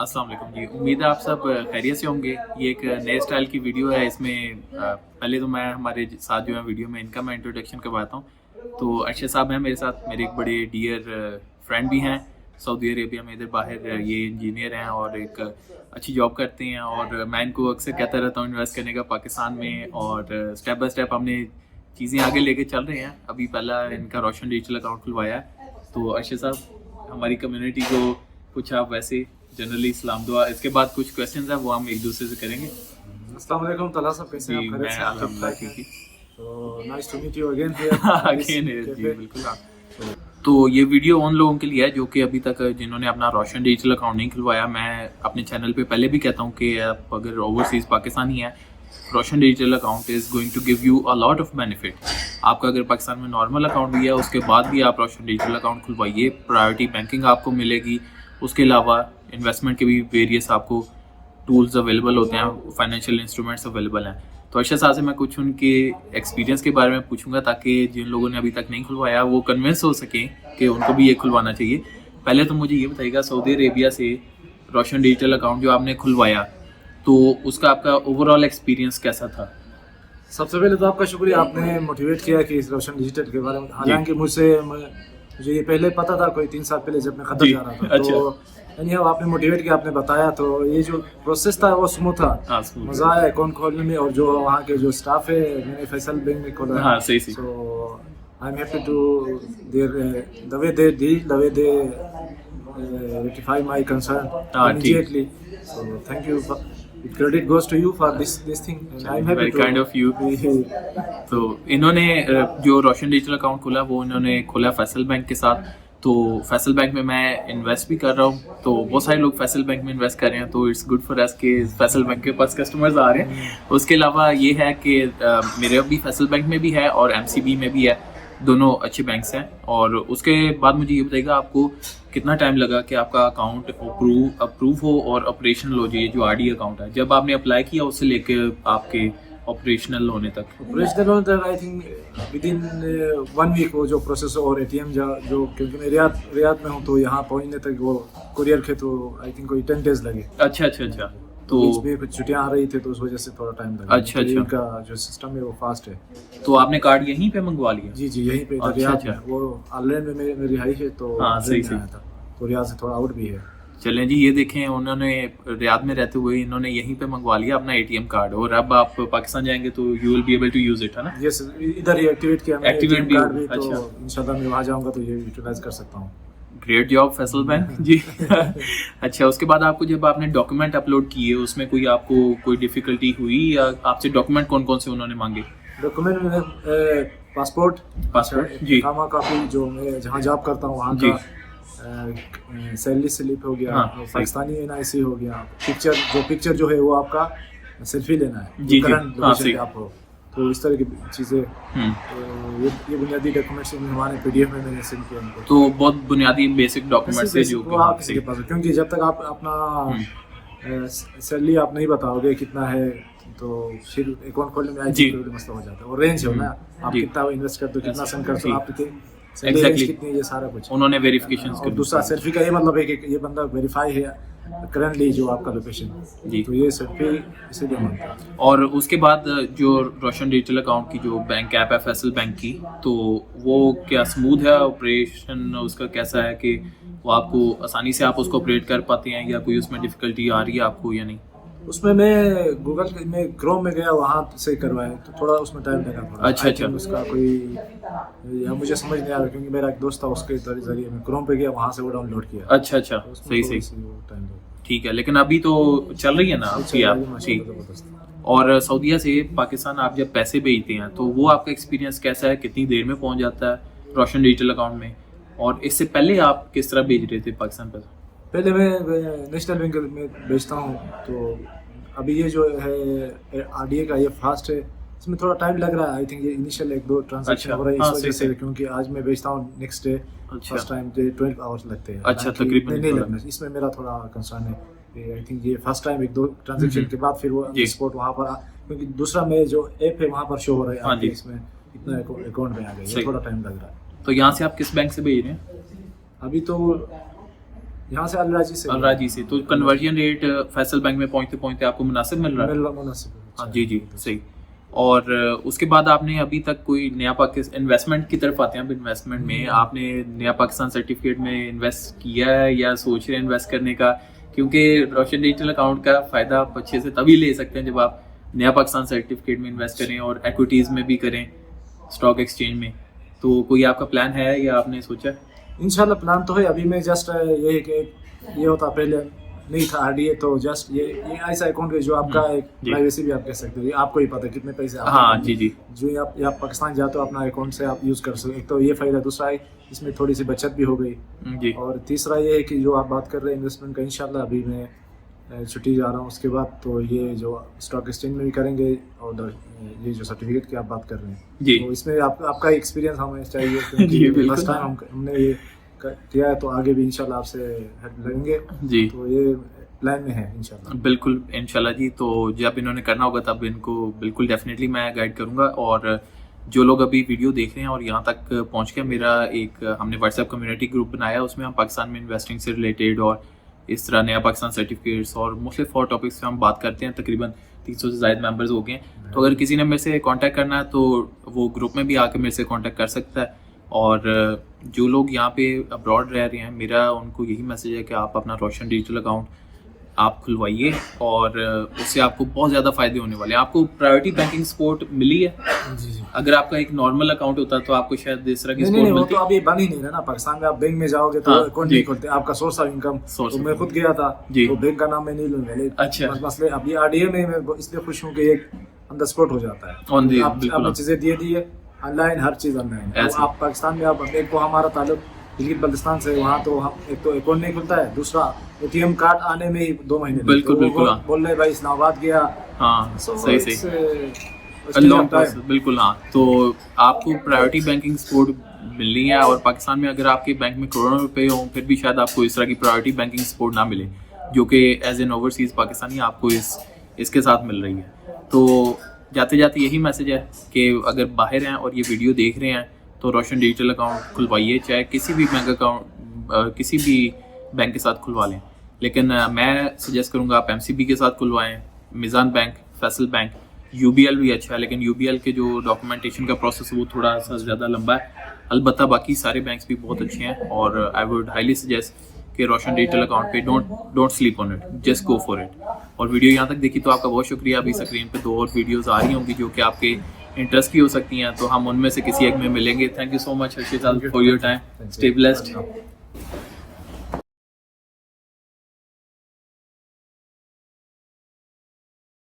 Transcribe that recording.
अस्सलाम वालेकुम जी। उम्मीद है आप सब खैरियत से होंगे। ये एक नए स्टाइल की वीडियो है। इसमें पहले तो मैं हमारे साथ जो है वीडियो में इनका मैं इंट्रोडक्शन करवाता हूँ। तो अरशद साहब हैं मेरे साथ, मेरे एक बड़े डियर फ्रेंड भी हैं सऊदी अरेबिया में। इधर बाहर ये इंजीनियर हैं और एक अच्छी जॉब करते हैं। और मैं इनको अक्सर कहता रहता हूँ इन्वेस्ट करने का पाकिस्तान में, और स्टेप बाय स्टेप हमने चीज़ें आगे लेके चल रहे हैं। अभी पहला इनका रोशन डिजिटल अकाउंट खुलवाया है। तो अरशद साहब, हमारी कम्युनिटी को कुछ आप वैसे जनरली सलाम दुआ, इसके बाद कुछ क्वेश्चंस हैं वो हम एक दूसरे से करेंगे। अस्सलाम वालेकुम तला साहब, कैसे हैं आप? मैं अल्हम्दुलिल्लाह ठीक ही। तो nice to meet you again here again जी बिल्कुल। तो ये वीडियो उन लोगों के लिए है जो कि अभी तक जिन्होंने अपना रोशन डिजिटल अकाउंट नहीं खुलवाया। मैं अपने चैनल पे पहले भी कहता हूँ कि आप अगर ओवरसीज पाकिस्तानी है, Roshan digital account is going to give you a lot of benefit. आपका अगर पाकिस्तान में नॉर्मल अकाउंट भी है, उसके बाद भी आप रोशन डिजिटल अकाउंट खुलवाइए। प्रायोरिटी बैंकिंग आपको मिलेगी। उसके अलावा इन्वेस्टमेंट के भी वेरियस आपको टूल्स अवेलेबल होते हैं, फाइनेंशियल इंस्ट्रूमेंट्स अवेलेबल हैं। तो अरशद साहब से मैं कुछ उनके एक्सपीरियंस के बारे में पूछूंगा ताकि जिन लोगों ने अभी तक नहीं खुलवाया वो कन्विंस हो सकें कि उनको भी ये खुलवाना चाहिए। पहले तो मुझे ये बताइएगा, सऊदी अरेबिया से रोशन डिजिटल अकाउंट जो आपने खुलवाया, तो उसका आपका ओवरऑल एक्सपीरियंस कैसा था? सबसे पहले तो आपका शुक्रिया, आपने मोटिवेट किया कि इस रोशन डिजिटल के बारे में। हालांकि मुझे ये पहले पता था, कोई 3 साल पहले जब मैं कतर जा रहा था। अच्छा। तो यानी आपने मोटिवेट किया, आपने बताया, तो ये जो प्रोसेस था वो स्मूथ था। मज़ा आया अकाउंट खोलने में। और जो वहाँ के जो स्टाफ है, मैंने फैसल बैंक में खोला। हाँ सही। So I'm happy to the way they deal, the way they rectify my concern immediately. So thank you. Credit goes to you for this thing. And I'm happy Very kind of you. तो इन्होंने जो रोशन digital account खोला वो इन्होंने खोला Faisal bank के साथ। तो फैसल बैंक में मैं इन्वेस्ट भी कर रहा हूँ। तो बहुत सारे लोग फैसल बैंक में इन्वेस्ट कर रहे हैं, तो इट्स गुड फॉर अस कि फैसल बैंक के पास कस्टमर्स आ रहे हैं। उसके अलावा ये है कि मेरे अभी फैसल बैंक में भी है और MCB में भी है, दोनों अच्छे बैंक्स हैं। और उसके बाद मुझे ये बताइएगा, आपको कितना टाइम लगा कि आपका अकाउंट अप्रूव हो और ऑपरेशनल हो जाए? जो RD अकाउंट है, जब आपने अप्लाई किया उससे लेके आपके ऑपरेशनल होने तक? ऑपरेशनल होने तक I think within 1 week वो जो प्रोसेस। और ATM जो क्योंकि मैं रियाद में हूँ, तो यहाँ पहुँचने तक वो कुरियर के, तो आई थिंक कोई 10 डेज लगे। अच्छा। तो बीच में कुछ छुट्टियाँ आ रही थी, तो उस वजह से थोड़ा टाइम लगा। अच्छा। इनका जो सिस्टम है वो फास्ट है। तो आपने कार्ड यहीं पे मंगवा लिया? जी यहीं पे रियाद में। वो ऑनलाइन में मेरी रिहाइश है, तो सही आया था, तो रियाद से थोड़ा आउट भी है। चलें जी, ये देखें, उन्होंने रियाद में रहते हुए इन्होंने यहीं पे मंगवा लिया अपना ATM कार्ड। और अब आप पाकिस्तान जाएंगे तो you will be able to use it, है ना? यस, इधर ही एक्टिवेट किया मैंने एक्टिवेट भी। तो अच्छा, इंशाल्लाह मैं वहाँ जाऊँगा तो ये यूटिलाइज कर सकता हूँ। ग्रेट जॉब फैसल बैंक जी। अच्छा, उसके बाद आपको जब आपने डॉक्यूमेंट अपलोड किए, उसमें आपको कोई डिफिकल्टी हुई, या आपसे डॉक्यूमेंट कौन कौन से उन्होंने मांगे? डॉक्यूमेंट में पासपोर्ट जी, कामा काफी, जो मैं जहाँ जॉब करता हूँ वहाँ का सैलरी स्लिप हो गया, पाकिस्तानी NIC हो गया, पिक्चर जो है वो आपका सेल्फी लेना है जी करंट लोकेशन हाँ, आप हो। तो इस तरह की चीज़ें, तो ये बुनियादी डॉक्यूमेंट्स हमारे PDF में मैंने सेंड किया उनको। तो बहुत बुनियादी बेसिक डॉक्यूमेंट्स है जो आपके पास, क्योंकि जब तक आप अपना सैलरी आप नहीं बताओगे कितना है, तो फिर अकाउंट खोलने में मसला हो जाता है। और रेंज हो ना, आप कितना इन्वेस्ट करते हो, कितना सेंड करते हो, आपकी एग्जैक्टली कितनी, ये सारा कुछ उन्होंने वेरिफिकेशंस और दूसरा सेल्फी का ये मतलब है कि ये बंदा वेरीफाई है करंटली जो आपका लोकेशन जी। तो ये सेल्फी इसीलिए मांगता है। और उसके बाद जो रोशन डिजिटल अकाउंट की जो बैंक ऐप है फैसल बैंक की, तो वो क्या स्मूथ है ऑपरेशन उसका? कैसा है कि वो आपको आसानी से आप उसको ऑपरेट कर पाते हैं, या कोई उसमें डिफिकल्टी आ रही है आपको या नहीं? उसमें मैं गूगल में क्रोम में गया, वहाँ से करवाया, तो थोड़ा उसमें टाइम लगा थोड़ा। अच्छा। उसका कोई या मुझे समझ नहीं आ रहा, क्योंकि मेरा एक दोस्त था, उसके जरिए मैं क्रोम पे गया, वहाँ से वो डाउनलोड किया। अच्छा सही ठीक है। लेकिन अभी तो चल रही है ना आपकी ऐप? ठीक। और सऊदीया से पाकिस्तान आप जब पैसे भेजते हैं, तो वो आपका एक्सपीरियंस कैसा है? कितनी देर में पहुँच जाता है रोशन डिजिटल अकाउंट में? और इससे पहले आप किस तरह भेज रहे थे पाकिस्तान पैसा? पहले मैं नेशनल बैंक में बेचता हूँ, तो अभी ये जो है RDA का ये फास्ट है, इसमें थोड़ा टाइम लग रहा है। आई थिंक ये इनिशियल 1-2 ट्रांजैक्शन हो रहा है इस वजह से, क्योंकि आज मैं बेचता हूँ, next day first time 12 hours लगते हैं। अच्छा, तकरीबन नहीं लगना, इसमें मेरा थोड़ा कंसर्न है। आई थिंक ये फर्स्ट टाइम 1-2 ट्रांजैक्शन के बाद फिर वो स्पॉट वहाँ पर, क्योंकि दूसरा में जो ऐप है वहाँ पर शो हो रहा है, इसमें इतना अकाउंट में आ गया, ये थोड़ा टाइम लग रहा है। तो यहाँ से आप किस बैंक से भेज रहे हैं? अभी तो यहाँ से अलराजी से। अलराजी से, तो कन्वर्जन रेट फैसल बैंक में पहुंचते पहुंचते आपको मुनासिब मिल रहा है? मुनासिब। हाँ जी जी सही। और उसके बाद आपने अभी तक कोई नया पाकिस्तान इन्वेस्टमेंट की तरफ आते हैं, अब इन्वेस्टमेंट में आपने नया पाकिस्तान सर्टिफिकेट में इन्वेस्ट किया है या सोच रहे हैं इन्वेस्ट करने का? क्योंकि रोशन डिजिटल अकाउंट का फ़ायदा आप अच्छे से तभी ले सकते हैं जब आप नया पाकिस्तान सर्टिफिकेट में इन्वेस्ट करें और इक्विटीज़ में भी करें, स्टॉक एक्सचेंज में। तो कोई आपका प्लान है या आपने सोचा? इंशाल्लाह प्लान तो है। अभी मैं जस्ट ये कि ये होता पहले नहीं था आरडीए, तो जस्ट ये ऐसा अकाउंट है जो आपका एक प्राइवेसी भी आप कह सकते हैं, आपको ही पता है कितने पैसे आप। हाँ जी जी। जो आप पाकिस्तान जाते हो अपना अकाउंट से आप यूज़ कर सकते हो, एक तो ये फ़ायदा, दूसरा है इसमें थोड़ी सी बचत भी हो गई जी। और तीसरा ये है कि जो आप बात कर रहे हैं इन्वेस्टमेंट का, इंशाल्लाह अभी मैं छुट्टी जा रहा हूँ, उसके बाद तो ये जो स्टॉक एक्सचेंज में भी करेंगे और ये जो सर्टिफिकेट की आप बात कर रहे हैं जी, तो इसमें आपका एक्सपीरियंस हमें चाहिए, क्योंकि फर्स्ट टाइम हमने ये किया है, तो आगे भी इंशाल्लाह आपसे हेल्प लेंगे जी। तो ये प्लान में है इंशाल्लाह। बिल्कुल इंशाल्लाह जी। तो जब इन्होंने करना होगा तब इनको बिल्कुल डेफिनेटली मैं गाइड करूंगा। और जो लोग अभी वीडियो देख रहे हैं और यहाँ तक पहुँच गया, मेरा एक हमने व्हाट्सएप कम्युनिटी ग्रुप बनाया, उसमें हम पाकिस्तान में इन्वेस्टिंग से रिलेटेड और इस तरह नया पाकिस्तान सर्टिफिकेट्स और मुख्तलिफ और टॉपिक्स पे हम बात करते हैं। तकरीबन 300 से ज़ायद मेंबर्स हो गए हैं। तो अगर किसी ने मेरे से कांटेक्ट करना है तो वो ग्रुप में भी आकर मेरे से कांटेक्ट कर सकता है। और जो लोग यहाँ पे अब्रॉड रह रहे हैं, मेरा उनको यही मैसेज है कि आप अपना रोशन डिजिटल अकाउंट आप खुलवाइए और उससे आपको बहुत ज़्यादा फ़ायदे होने वाले हैं। आपको प्रायोरिटी बैंकिंग सपोर्ट मिली है। जी जी। अगर आपका एक नॉर्मल अकाउंट होता तो आपको शायद इस तरह की नहीं, सपोर्ट वो मिलती। तो अभी बन ही नहीं रहा ना पाकिस्तान में। आप बैंक में जाओगे तो हाँ, अकाउंट जी। नहीं खोलते, आपका सोर्स ऑफ इनकम। Source तो of मैं खुद गया था जी। तो बैंक का नाम मैं नहीं लूंगा। अच्छा। मसले अभी आरडीए में मैं इसलिए खुश हूँ कि एक ऑन द स्पॉट हो जाता है। On the- आप बिल्कुल। आपने चीजें दे दी है ऑनलाइन, हर चीज ऑनलाइन। ऐसे। आप पाकिस्तान में आप एक तो हमारा ताल्लुक गिलगित बल्तिस्तान से, वहाँ तो हम एक तो अकाउंट नहीं खुलता है, दूसरा एटीएम कार्ड आने में ही 2 महीने लगते हैं। बिल्कुल, तो वो बिल्कुल, हाँ। बोल रहे भाई इस्लामाबाद गया। हाँ So सही it's, सही। लॉन्ग प्रोसेस, बिल्कुल हाँ। तो आपको प्रायोरिटी बैंकिंग सपोर्ट मिलनी है और पाकिस्तान में अगर आपके बैंक में करोड़ों रुपए हों फिर भी शायद आपको इस तरह की प्रायोरिटी बैंकिंग सपोर्ट ना मिले, जो कि एज एन ओवरसीज़ पाकिस्तानी आपको इसके साथ मिल रही है। तो जाते जाते यही मैसेज है कि अगर बाहर हैं और ये वीडियो देख रहे हैं तो रोशन डिजिटल अकाउंट खुलवाइए, चाहे किसी भी बैंक अकाउंट किसी भी बैंक के साथ खुलवा लें। लेकिन मैं सजेस्ट करूँगा आप एमसीबी के साथ खुलवाएं, Meezan bank, Faysal bank, UBL भी अच्छा है, लेकिन यूबीएल के जो डॉक्यूमेंटेशन का प्रोसेस वो थोड़ा सा ज़्यादा लंबा है। अलबत्ता बाकी सारे बैंक्स भी बहुत अच्छे हैं और आई वुड हाईली सजेस्ट कि रोशन डिजिटल अकाउंट पे don't sleep on it, just go for it. और वीडियो यहाँ तक देखी तो आपका बहुत शुक्रिया। अभी स्क्रीन पे 2 और वीडियोस आ रही होंगी जो कि आपके इंटरेस्ट की हो सकती हैं, तो हम उनमें से किसी एक में मिलेंगे। Thank you so much Harshit for your time. Stay blessed.